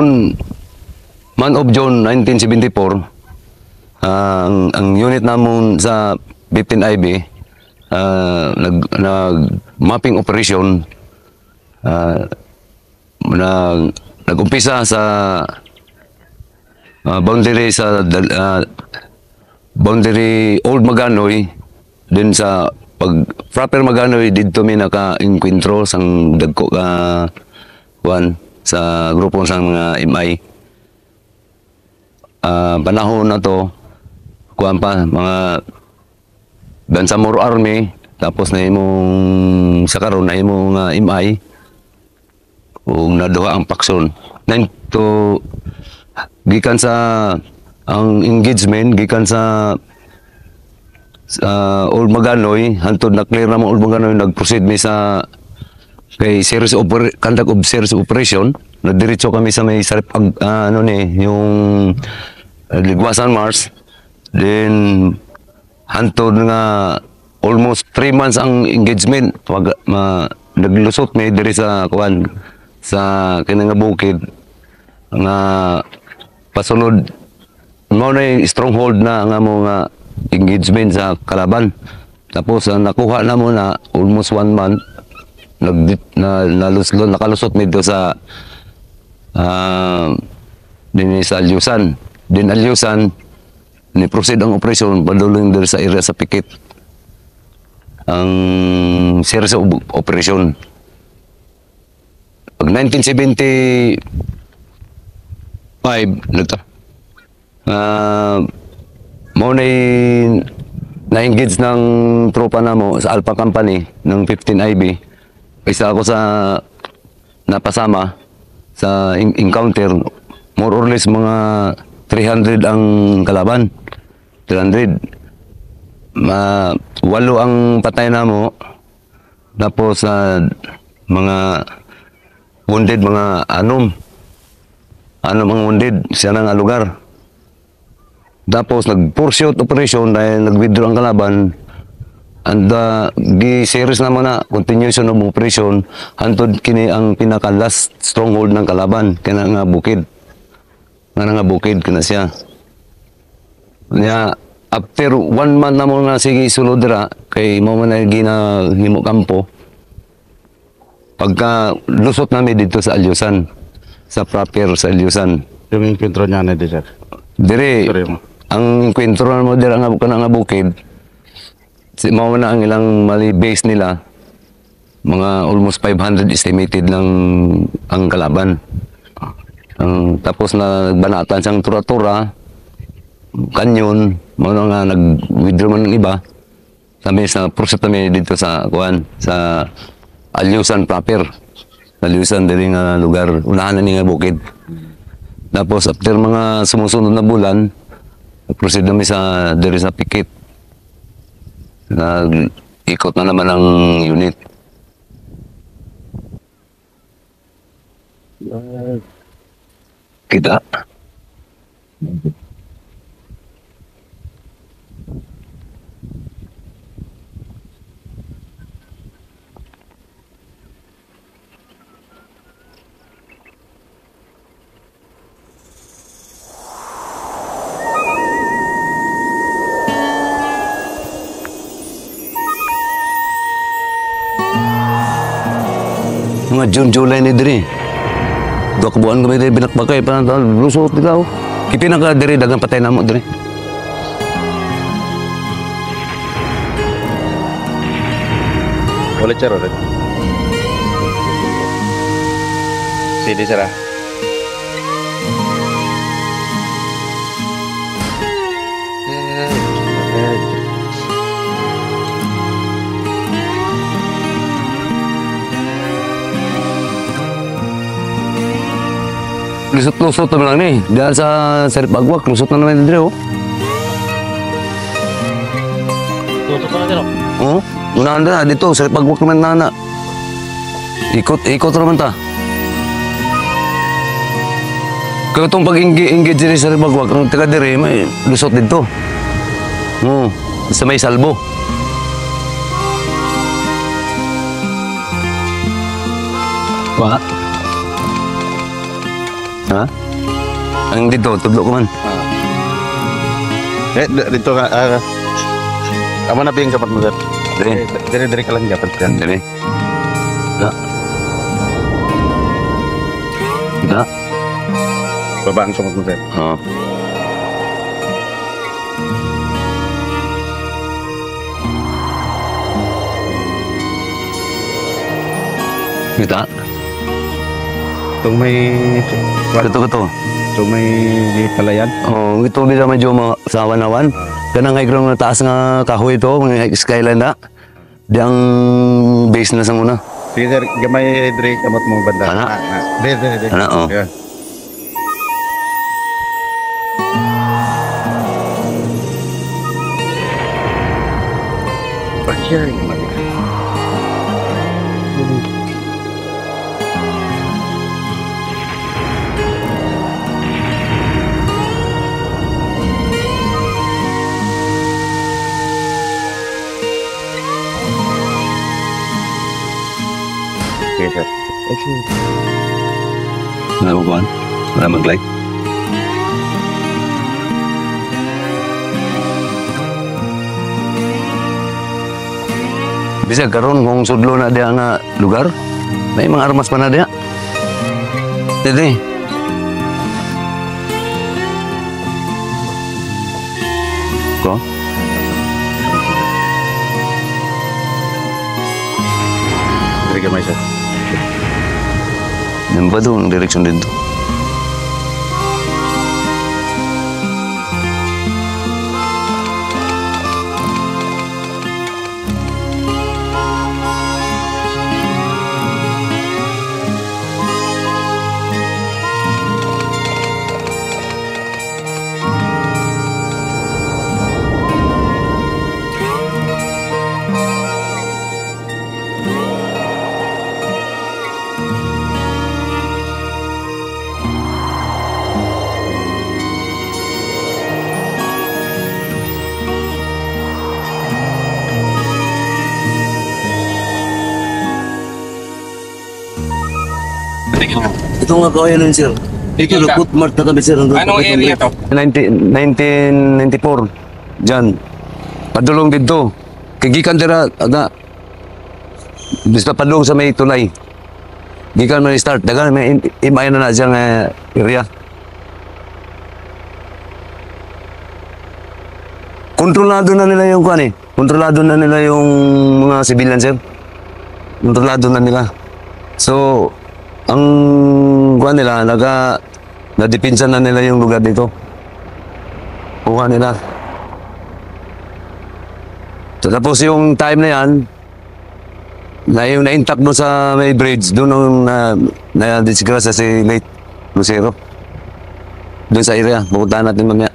month of June 1974, ang unit namon sa 15 IB nag-mapping operation, nag-umpisa sa boundary boundary Old Maganoy, din sa pag proper Maganoy didto mi naka-encuentro sang dagko ka sa grupo sang mga MI. Panahon na to kuan pa mga Bangsamoro Army, tapos na imong sa karon na imong MI ug naduha ang Pakson. To gikan sa ang engagement gikan sa Old Maganoy hantod na clear na mo Old Maganoy, nag-proceed mi sa kay conduct of series of operation. Nagdiretso kami sa may sarip yung Ligwasan Mars. Then hantod nga almost 3 months ang engagement. Naglusot mi diri sa kuan sa kinang bukid nga pasunod mo na stronghold na nga mo nga engagement sa kalaban. Tapos nakuha na mo na almost 1 month nakalusot nito sa din sa Alyusan. Din Alyusan ni proceed ang operation paduling diri sa area sa Pikit. Ang series of operation. Pag 1975 na-engage ng tropa na mo sa Alpha Company ng 15 IB. Isa ako sa napasama sa encounter. More or less mga 300 ang kalaban. 300. 8 ang patay na mo. Tapos mga wounded, mga anom ang wounded siya nga lugar. Tapos nag-pursuit operation dahil nag-withdraw ang kalaban, and gi-series naman na continuation of operation hantod kini ang pinaka-last stronghold ng kalaban kaya nga bukid kana siya niya. After 1 month na mo na sige sulod dira kay mo man na ginahimo kampo. Pagka lusot namin dito sa Alyusan, sa proper sa Alyusan. Yung encuentro niya na dito, sir? Dire, ang encuentro mo dira nga bukid, mao na ang ilang mali base nila. Mga almost 500 estimated lang ang kalaban. Tapos na nagbanatan siyang tura-tura, kanyon, mao nga nag-withdraw man ng iba. Sabi sa proset namin dito sa sa Alyusan proper. Alyusan diri nga lugar, unahan na ni nga bukid. Tapos after mga sumusunod na bulan, proceed namin sa diri sa Pikit. Ikot na naman ang unit. Kita. Mga June, July ni diri. 2 buwan kami diri binakbakay pa na lusot nila. Kipina ka diri dagang patay namo diri. Boleh caro rin. Sini sir. Lusot-lusot naman lang ni. Diyan sa Sarip Agwak, lusot na naman dito. Lusot na dito? Oo. Unahan na dito, Sarip Agwak naman na. Ikot naman ta. Kaya itong pag-engage diri sa Sarip Agwak, ang taga diri, may lusot dito. Oo. Sa may salbo. Wa? Ha? Ang dito, tudlo ko man. Dito ka, kamu na ping kapat mo, sir. Dari ka lang dapat yan. Dali. Da. Da. Baba ang sumot mo, sir. Oo. Kita. Itong may... Ito. Itong may palayan. Oh, ito bila medyo sa awan-awan. Kanang high ground na taas nga kahoy ito, mga skyline na. Di ang base na sa muna. Sige, sir. Gamay, Dre, kamot mo banda. Ana? Dre. Ana, oh. Yan. Okay, sir. Wala mo kuhan? Wala mag-like? Bisa karon kung sudlo na dia nga lugar, may mga armas pa na dia. Dede. Ko? Dre, gamay, sir. Yan ba doon ang direksyon dito? Ito nga kaya nun, sir. Ito, footmark na kami, sir. Anong area to? 1994. Diyan. Padulong dito. Kagikan dira, ada. Basta padulong sa may tulay. Gikan man start. Dagan may imay na na diyang area. Kontrolado na nila yung kuan eh. Kontrolado na nila yung mga civilian, sir. Kontrolado na nila. So, ang kuan nila, nadipinsan na nila yung lugar dito. Kuha nila. So, tapos yung time na yan, yung na-intact doon sa may bridge, doon nung na-disgrasya si late Lucero. Doon sa area, pupuntahan natin mamaya.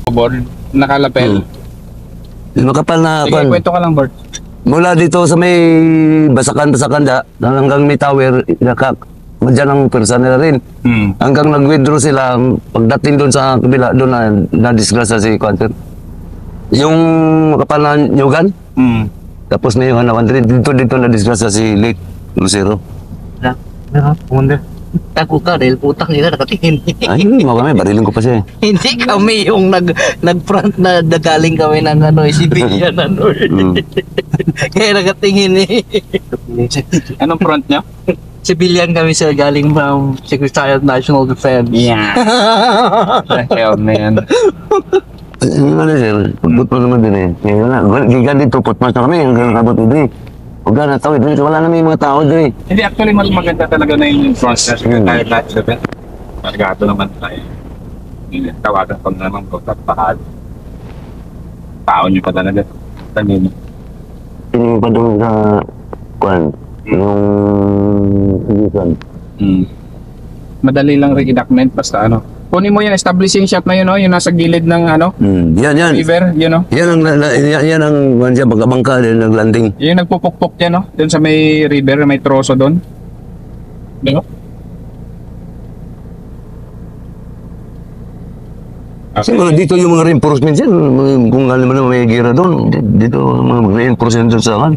Board, nakalapel. Yung makapal na Sige, kuan. kwento ka lang, Bert. Mula dito sa may basakan-basakan hanggang may tower, madyan ang persa nila rin. Hanggang nag-withdraw sila, pagdating doon sa kabila, doon na-disgrasya si Quanter. Yung makapal na nyugan, tapos na yung hanawan rin, dito na-disgrasya si Lake Lucero. Pumunta. Tago ka dahil putang ina nakatingin. Ay, mga kami, barilin ko pa siya. Hindi kami yung nag-front na nagaling kami ng civilian Kaya nakatingin eh. Anong front niya? Civilian kami sir, galing from Secretary of National Defense. Yeah. The hell, man. Ano sir, putput pa naman din eh. Kaya na, gigan dito, putmas na kami, hanggang kabot din. Huwag na tawid, wala na may mga tao din. Hindi, actually, mas maganda talaga na yung front na Secretary of National Defense. Margado naman tayo. Tawagan pag naman ko sa pahal. Tao niyo pa talaga. Tanino. Pining pa doon sa, kuan, yung Susan. Madali lang re-enactment basta ano. Kunin mo yung establishing shot na yun, no? Yung nasa gilid ng ano, Yan. river, yun, no? Yan ang mandiya, bangka din naglanding. Yung nagpupukpok yan, no? Doon sa may river, may troso doon. Di ba? Siguro dito yung mga reinforcement yan. Kung alam mo na may gira doon, dito mga reinforcement doon sa akin.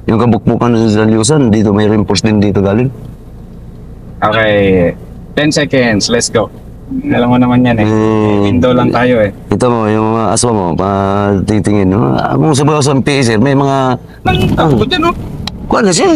Yung kabukbukan sa Liusan, dito may reinforcement dito galing. Okay. 10 seconds. Let's go. Alam mo naman yan eh. Window lang tayo eh. Ito mo, yung mga aswa mo, patitingin. No? Kung sa mga sa PSR, may mga... Nang ako dyan oh. Kuha na siya,